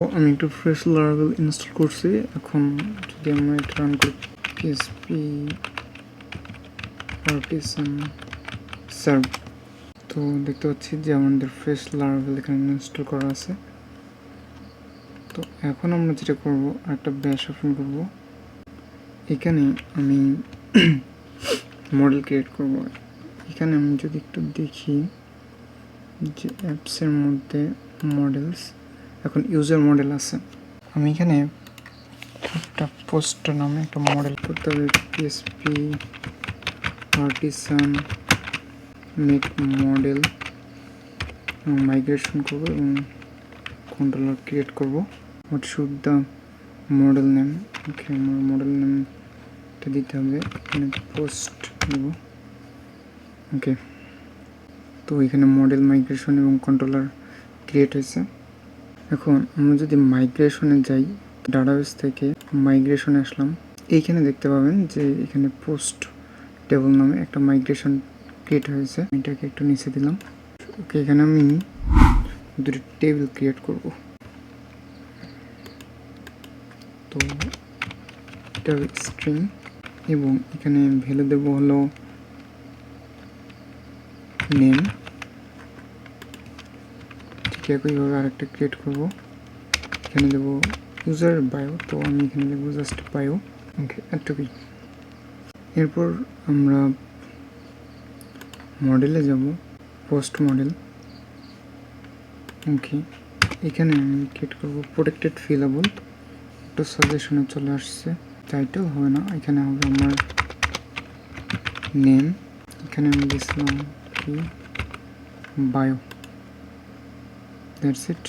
আমি একটু fresh Laravel install করছি। এখন যদি আমরা এটা রান করি PHP artisan serve, তো দেখতে পাচ্ছি যে আমাদের ফ্রেশ লারাভেল এখানে ইনস্টল করা আছে। তো এখন আমরা যেটা করব, একটা ব্যাশ ওপেন করব। এখানে আমি মডেল ক্রিয়েট করব। এখানে আমি যদি একটু দেখি যে অ্যাপসের মধ্যে মডেলস, এখন ইউজার মডেল আছে। আমি এখানে একটা পোস্ট নামে একটা মডেল করতে হবে, PHP artisan make model migration করব এবং কন্ট্রোলার ক্রিয়েট করব। What should the model name, okay আমার মডেল নেমটা দিতে হবে, এখানে পোস্ট দেব। ওকে, তো এখানে মডেল মাইগ্রেশন এবং কন্ট্রোলার ক্রিয়েট হয়েছে। এখন আমরা যদি মাইগ্রেশনে যাই, ডাটাবেস থেকে মাইগ্রেশনে আসলাম, এইখানে দেখতে পাবেন যে এখানে পোস্ট টেবল নামে একটা মাইগ্রেশন ক্রিয়েট হয়েছে। এটাকে একটু নিচে দিলাম। ওকে, এখানে আমি দুটি টেবিল ক্রিয়েট করব। তো এটা স্ট্রিং এবং এখানে ভ্যালু দেব হলো নেম। ঠিক একইভাবে আরেকটা ক্রিয়েট করব, এখানে দেব ইউজার বায়ো, তো আমি এখানে দেবো জাস্ট বায়ো। ওকে, এটুকুই। এরপর আমরা মডেলে যাব, পোস্ট মডেল। ওকে, এখানে আমি ক্রিয়েট করব প্রোটেক্টেড ফিলেবল, একটু সাজেশনে চলে আসছে, টাইটেল হবে না, এখানে হবে আমার নেম। এখানে আমি দিয়েছিলাম কি বায়ো, দ্যাটস ইট।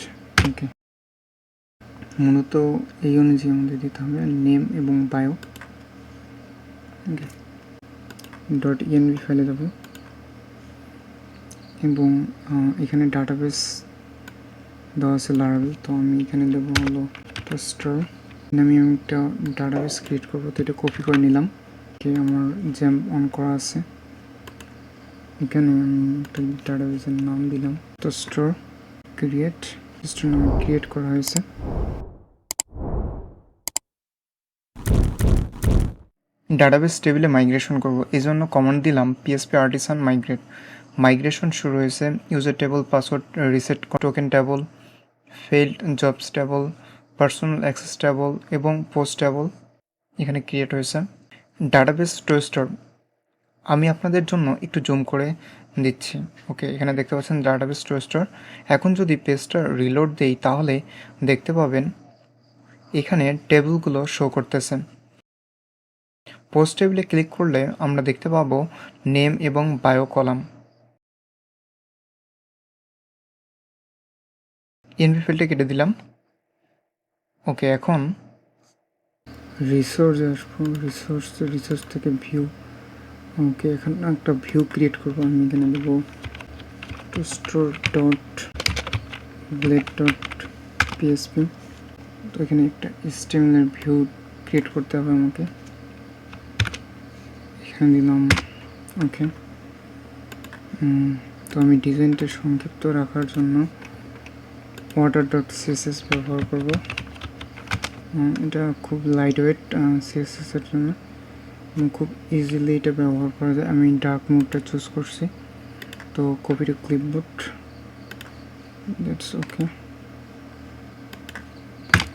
ওকে, মূলত এই অনুযায়ী আমাদের দিতে হবে নেম এবং বায়ো। ওকে, .env ফাইলে যাব এবং এখানে ডাটাবেস দেওয়া আছে লারাভেল, তো আমি এখানে দেবো হলো টোস্টার। আমি একটা ডাটাবেস ক্রিয়েট করবো, তো এটা কপি করে নিলাম। আমার জ্যাম অন করা আছে, এখানে আমি একটা ডাটাবেসের নাম দিলাম টোস্টার ক্রিয়েট। টোস্টার নাম ক্রিয়েট করা হয়েছে। ডাটাবেস টেবিলে মাইগ্রেশন করব, এই জন্য কমান্ড দিলাম PHP artisan migrate। মাইগ্রেশন শুরু হয়েছে। User table, password reset token table, failed jobs table, personal access table এবং পোস্ট টেবল এখানে ক্রিয়েট হয়েছে। ডাটাবেস টোস্টার আমি আপনাদের জন্য একটু জুম করে দিচ্ছি। ওকে, এখানে দেখতে পাচ্ছেন ডাটাবেস টোস্টার। এখন যদি পেজটা রিলোড দেই তাহলে দেখতে পাবেন এখানে টেবিলগুলো শো করতেছে। পোস্ট টেবিলে ক্লিক করলে আমরা দেখতে পাবো নেম এবং বায়ো কলাম। এনভি ফিল্ডে কেটে দিলাম। ওকে, এখন রিসোর্স আসবো, রিসোর্স থেকে ভিউ। ওকে, এখন একটা ভিউ ক্রিয়েট করবো। আমি এখানে দেবো toastr.blade.php। তো এখানে একটা HTML ভিউ ক্রিয়েট করতে হবে আমাকে, এখানে দিলাম। ওকে, তো আমি ডিজাইনটা সংক্ষিপ্ত রাখার জন্য water.css ব্যবহার করব। এটা খুব লাইট ওয়েট CSS এর জন্য, খুব ইজিলি এটা ব্যবহার করা যায়। আমি ডার্ক মোডটা চুজ করছি, তো copy to clipboard, that's okay.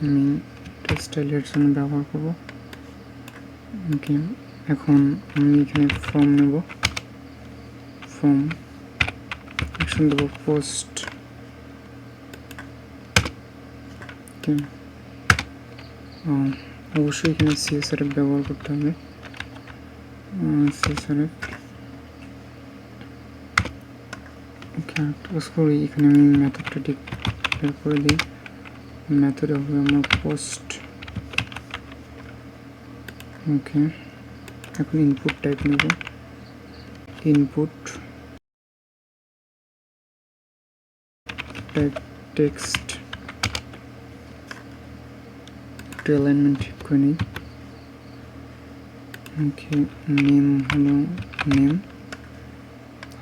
আমি স্টাইলের জন্য ব্যবহার করব। ওকে, এখন আমি এখানে ফর্ম নেব, ফর্ম অপশন দেব পোস্ট। ওকে, অবশ্যই এখানে CSRF ব্যবহার করতে হবে। CSRF ওকে, কাজ করি। এখানে আমি মেথডটা ডিক্লেয়ার করে দিই। মেথড হবে আমার পোস্ট। ওকে, এখন ইনপুট টাইপ নেব, ইনপুট টাইপ টেক্সট, অ্যালাইনমেন্ট ঠিক করে নিই। ওকে, নেম হলো নেম,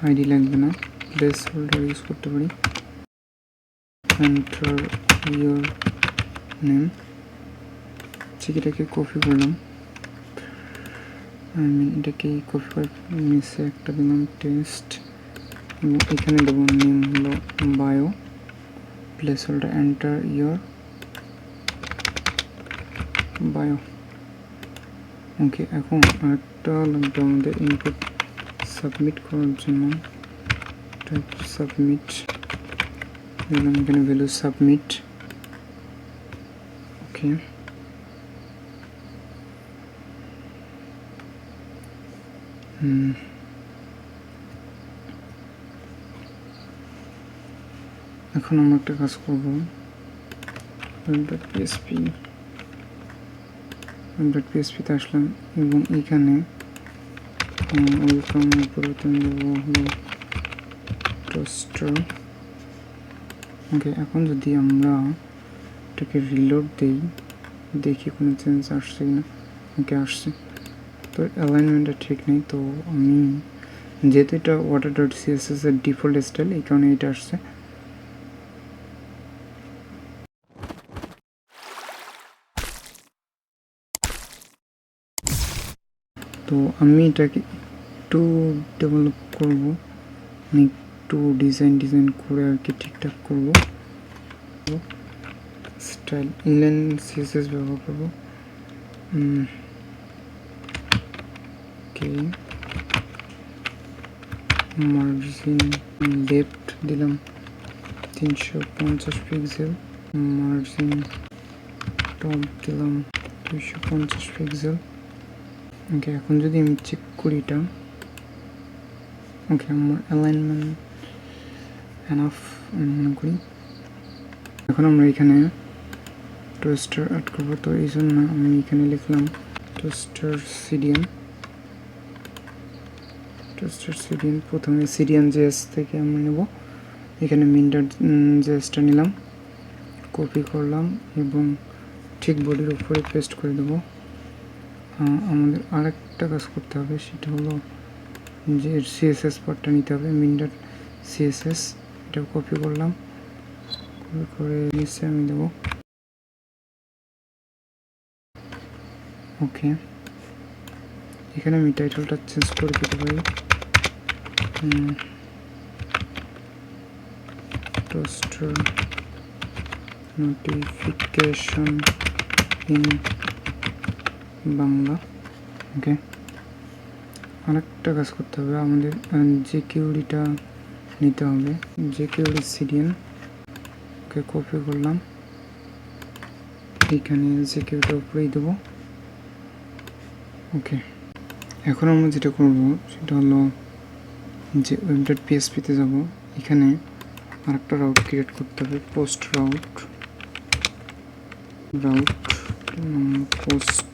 আইডি লাগবে না, প্লেস হোল্ডার ইউজ করতে পারি। এন্টার ইউর নেম, ঠিক এটাকে কপি করলাম, আমি এটাকে কপি করে নিচে একটা দিলাম টেস্ট, এবং এখানে দেবো নেম হলো bio, placeholder enter your bio. Okay, এখন আরেকটা লাগবে আমাদের ইনপুট সাবমিট করার জন্য, টাইপ সাবমিট দিলাম, এখানে ভ্যালু সাবমিট। ওকে, এখন আমরা একটা কাজ করবো, web.php তে আসলাম এবং এখানে ওয়েলকাম পরিবর্তন দেবো হলো টোস্টার। ওকে, এখন যদি আমরা এটাকে রিলোড দিই, দেখি কোনো চেঞ্জ আসছে কিনা। ওকে, আসছে, তো অ্যালাইনমেন্টটা ঠিক নেই, তো আমি যেহেতু এটা water.css এর ডিফল্ট স্টাইল, এই কারণে এটা আসছে। তো আমি এটাকে একটু ডেভেলপ করবো, একটু ডিজাইন করে আর কি ঠিকঠাক করবো। স্টাইল ইনলাইন সিএসএস ব্যবহার করবো। ওকে, মার্জিন লেফট দিলাম 350 পিক্সেল, মার্জিন টপ দিলাম 250 পিক্সেল। ওকে, এখন যদি আমি চেক করি এটা, ওকে, আমার অ্যালাইনমেন্ট এনাফ মনে করি। এখন আমরা এখানে টোস্টার অ্যাড করবো, তো এই জন্য আমি এখানে লিখলাম টোস্টার সিডিএন। প্রথমে সিডিএন জেএস থেকে আমরা নেব, এখানে মিন্টার জেএসটা নিলাম, কপি করলাম এবং ঠিক বডির উপরে পেস্ট করে দেবো। আমাদের আরেকটা কাজ করতে হবে, সেটা হলো যে সিএসএস পার্টটা নিতে হবে, মিন্টার সিএসএস, এটাও কপি করলাম, কপি করে নিচে আমি দেবো। ওকে, এখানে আমি টাইটেলটা চেঞ্জ করে দিতে পারি, টোস্টার নোটিফিকেশন ইন বাংলা। ওকে, আরেকটা কাজ করতে হবে, আমাদের জেকিউরিটা নিতে হবে, জেকিউরি সিডিএন। ওকে, কপি করলাম, এখানে জেকিউরিটা উপরেই দেবো। ওকে, এখন আমরা যেটা করব সেটা হলো যে web.php-তে যাব, এখানে আরেকটা রাউট ক্রিয়েট করতে হবে, পোস্ট পোস্ট।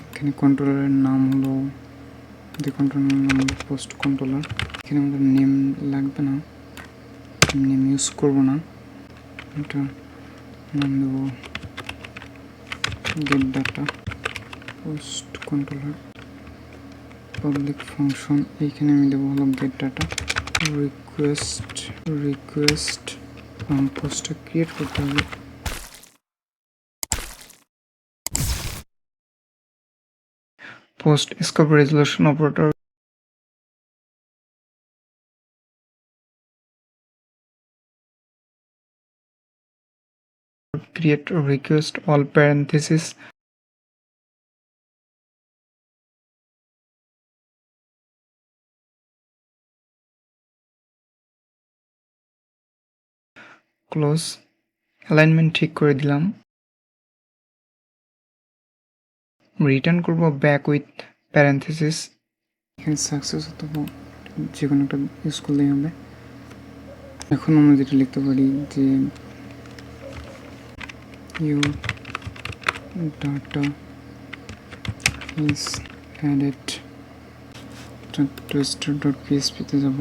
এখানে কন্ট্রোলারের নাম হলো, যে কন্ট্রোলারের নাম হলো পোস্ট কন্ট্রোলার। এখানে আমাদের নেম লাগবে না, নেম ইউজ করব না, এটা নাম দেবো gate data post controller public function. এইখানে আমি দেবো হলো গেট ডাটা রিকোয়েস্ট পোস্টটা ক্রিয়েট করতে হবে। Post scope resolution operator create request all parentheses close. Alignment ঠিক করে দিলাম, রিটার্ন করব ব্যাক উইথ প্যারেন্থেসিস। এখানে সাকসেস অথবা যে কোনো একটা ইউজ করলেই হবে। এখন আমরা যেটা লিখতে পারি যে your data is added toastr.php-তে যাব,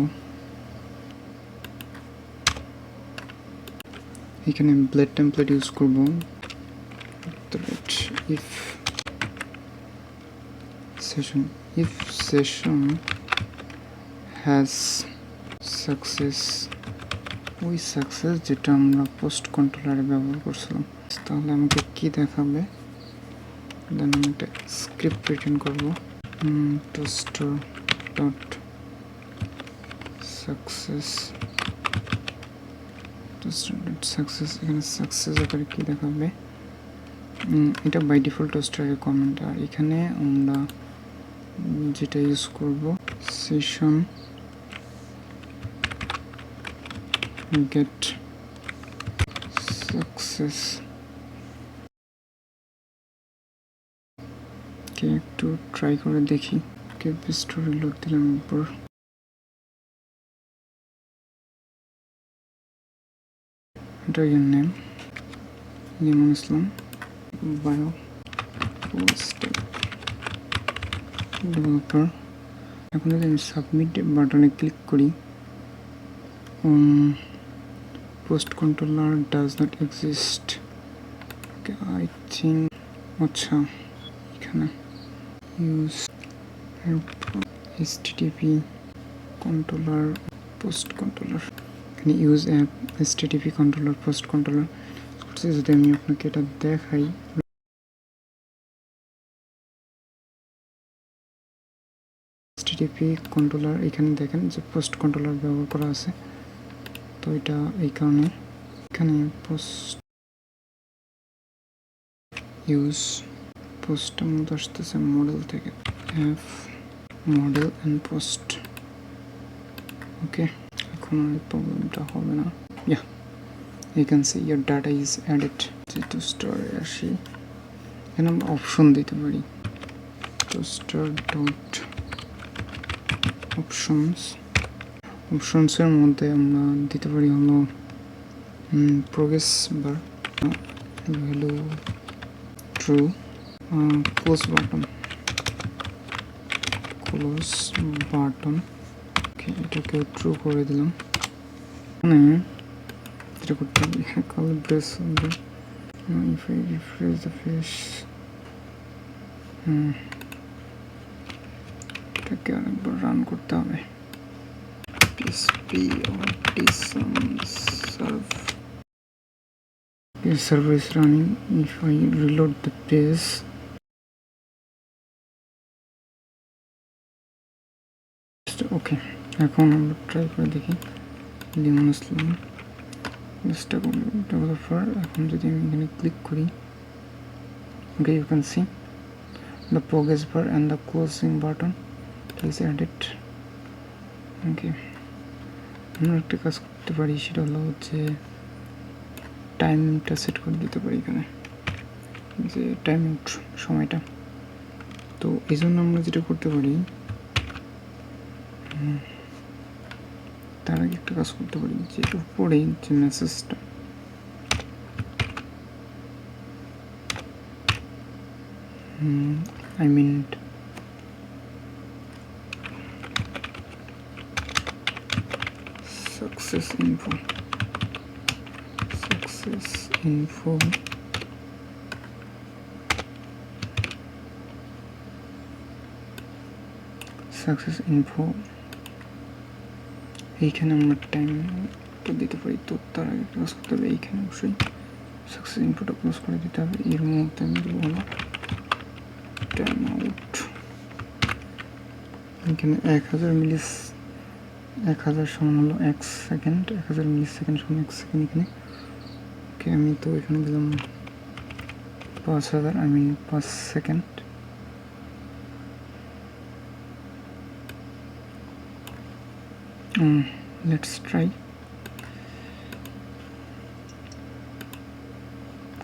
এখানে ব্লেড টেমপ্লেট ইউজ করব, if session has success ওই সাকসেস যেটা আমরা পোস্ট কন্ট্রোলারে ব্যবহার করছিলাম। তাহলে আমাকে কি দেখাবে, দেন আমি একটা স্ক্রিপ্ট রিটার্ন করবো, toastr ডট সাকসেস, সাকসেস, এখানে সাকসেস আকারে কি দেখাবে, এটা বাই ডিফল্ট টোস্টারের কমেন্ট। আর এখানে আমরা যেটা ইউজ করব সেশন গেট সাকসেস, কে একটু ট্রাই করে দেখি। কে স্টোরি লোড দিলাম উপর, এটা এর নেম যেমন ইসলাম, বায়ো ডেভেলপার। এখন যদি আমি সাবমিট বাটনে ক্লিক করি, post controller does not exist, I think. আচ্ছা, এখানে use HTTP controller post controller, এখানে use app HTTP controller post controller. যদি আমি আপনাকে এটা দেখাই, HTTP কন্ট্রোলার এখানে দেখেন যে পোস্ট কন্ট্রোলার ব্যবহার করা আছে। তো এটা এই কারণে এখানে পোস্ট ইউজ পোস্টের মতো আসতেছে মডেল থেকে, অ্যাপ মডেল অ্যান্ড পোস্ট। ওকে, এখন আর প্রবলেমটা হবে না। ইয়া, you can see your data is added to store আসি, এখানে আমরা অপশন দিতে পারি, toastr dot options, অপশনসের মধ্যে আমরা দিতে পারি হলো progress bar, value true, close button, close button, okay এটাকে ট্রু করে দিলাম। মানে যেটা করতে হবে, কালার ব্রেস হবে, if I refresh the page, এটাকে আরেকবার রান করতে হবে, PSP artisan server is running. If I reload the page, ওকে এখন আমরা ট্রাই করে দেখি, লিমন ইসলাম ডেভেলপার। এখন যদি আমি এখানে ক্লিক করি, okay you can see the progress bar and the closing button is added. Okay, আমরা একটা কাজ করতে পারি, সেটা হলো হচ্ছে টাইমটা সেট করে দিতে পারি এখানে, যে টাইম আউট সময়টা। তো এই জন্য আমরা যেটা করতে পারি, তার আগে একটা কাজ করতে পারি, যে উপরে যে মেসেজটা, I mean success info, success info, success info, এইখানে আমরা টাইমটা দিতে পারি। তো তার আগে ক্লোজ করতে হবে, এইখানে অবশ্যই সাকসেস ইনফোটা ক্লোজ করে দিতে হবে। এর মধ্যে আমি দেবো হলো টাইম আউট, এখানে 1000 সমান হলো 1 সেকেন্ড, 1000 মিলি সেকেন্ড সমান 1 সেকেন্ড এখানে। ওকে, আমি তো এখানে দিলাম 5000, 5 second. Let's try.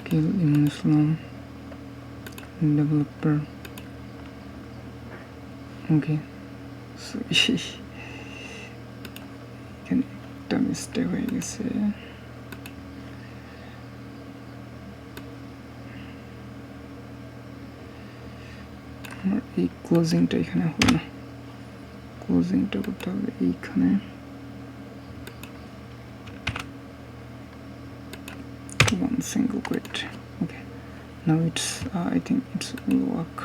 Kill Muslim developer. Okay, so এখানে একটা মিস্টেক হয়ে গেছে। আমার এই ক্লোজিংটা এখানে হবে না, ক্লোজিংটা করতে হবে এইখানে। One single quit. Okay, now it's I think it will work.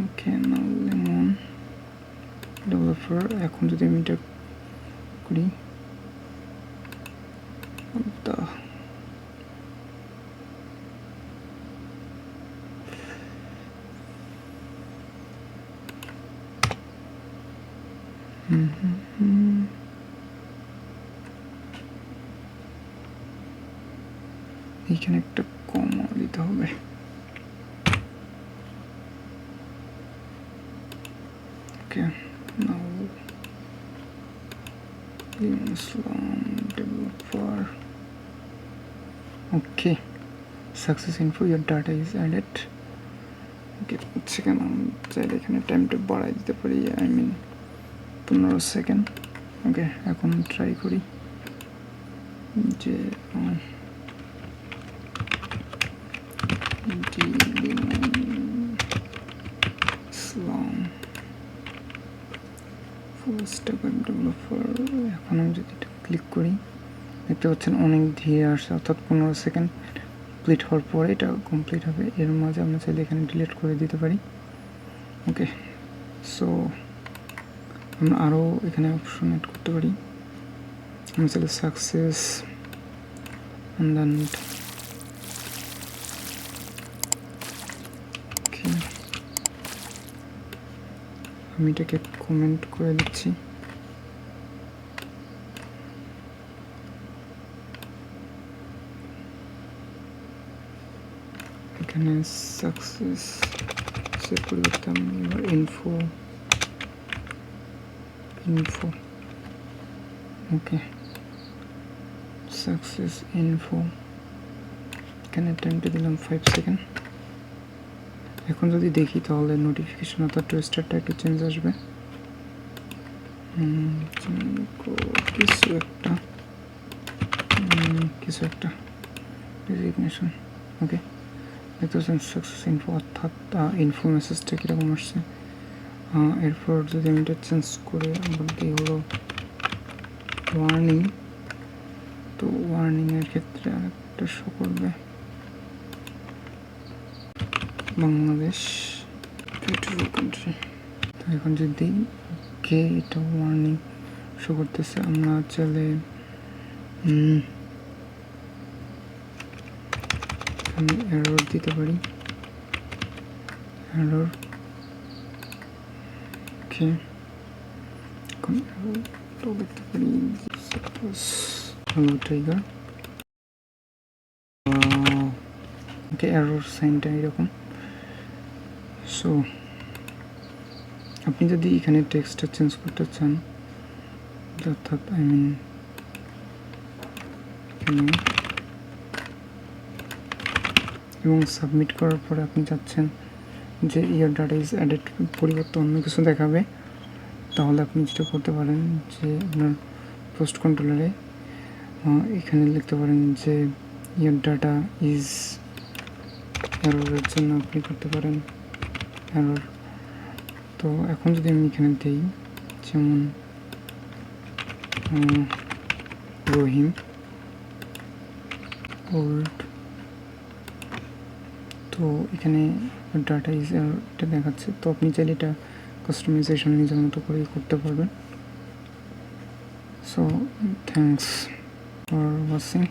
Okay, now lemon developer, এখন যদি আমি এটা করি the এখানে একটা কমা দিতে হবে। Okay, now Islam developer. Okay, success info, your data is added. Okay, second চাইলে এখানে টাইমটা বাড়াই দিতে পারি, I mean 15 সেকেন্ড। ওকে, এখন ট্রাই করি যে ইসলাম ফুল স্ট্যাক ওয়েব ডেভেলপার। এখন আমি যদি এটা ক্লিক করি দেখতে পাচ্ছেন অনেক ধীরে আসছে, অর্থাৎ 15 সেকেন্ড কমপ্লিট হওয়ার পরে এটা কমপ্লিট হবে। এর মাঝে আমরা চাইলে এখানে ডিলিট করে দিতে পারি। ওকে, সো আমরা আরও এখানে অপশন অ্যাড করতে পারি। আমি চাইলে সাকসেস and then আমি এটাকে কমেন্ট করে দিচ্ছি। এখানে সাকসেস সেট করে দিতাম, এবার ইনফো ওকে, সাকসেস ইনফো, এখানে টাইমটা দিলাম 5 সেকেন্ড। এখন যদি দেখি তাহলে নোটিফিকেশন অর্থাৎ টোয়েস্টারটা একটু চেঞ্জ আসবে। কিছু একটা রেজিগনেশন। ওকে, দেখতে পাচ্ছেন সাকসেস ইনফো, অর্থাৎ ইনফো মেসেজটা কীরকম আসছে। এরপর যদি আমি এটা চেঞ্জ করে বলতে হলো ওয়ার্নিং, তো ওয়ার্নিংয়ের ক্ষেত্রে আরেকটা শো করবে বাংলাদেশ পেট্রোল কান্ট্রি। তো এখন যদি কে এটা ওয়ার্নিং শো করতেছে, আমরা চাইলে আমি এরর দিতে পারি, এরর। ওকে, এখন এররটাও দেখতে পারি, সাপোজ হ্যালো টাইগার। ওকে, এরর সাইনটা এরকম। সো আপনি যদি এখানে টেক্সটটা চেঞ্জ করতে চান, অর্থাৎ আই মিন এবং সাবমিট করার পরে আপনি চাচ্ছেন যে ইয়ার ডাটা ইজ অ্যাডেড পরিবর্তে অন্য কিছু দেখাবে, তাহলে আপনি যেটা করতে পারেন যে আপনার পোস্ট কন্ট্রোলারে এখানে লিখতে পারেন যে ইয়ার ডাটা ইজ এররের জন্য আপনি করতে পারেন এরর। তো এখন যদি আমি এখানে দিই যেমন রহিম ওল্ড, তো এখানে ডাটা ইজ এটা দেখাচ্ছে। তো আপনি চাইলে এটা কাস্টমাইজেশন নিজের মতো করে করতে পারবেন। So thanks for watching.